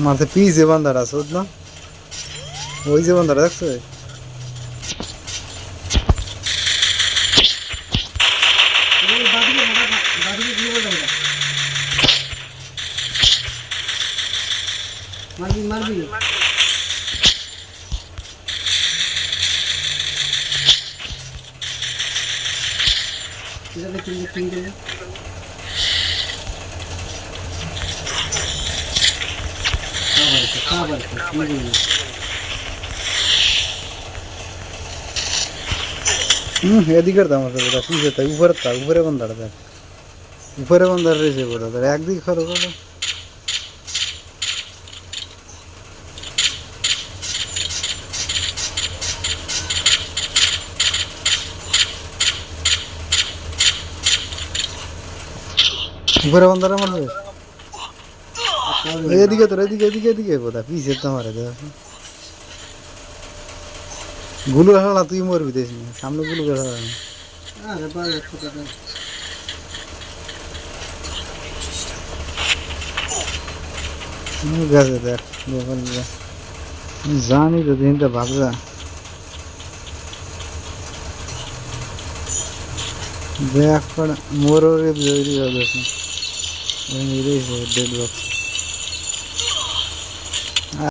মারতে পিছে বান্দাটা শোধ না ওই যে বান্দাটা দেখছো মারবি মারবি এটাকে তিনটে তিনটে খাবার এদিকের দাম আছে বোধ পিছে তাই উপরে বান্দাটা দেখ উপরে বান্দার রয়েছে বোধ একদিকে খরচ করো উপরে বান্দারা মারবে এদিকে তোর এদিকে এদিকে এদিকে বোধ পিছে তো মারে দেখ গুলো হালা তুই মরবি দেখ সামনে গুলো হালা আরে বাবা ছোটটা গেছে দেখ জানি তো দিনটা ভাবছা দেখ মোর ডেড বক্স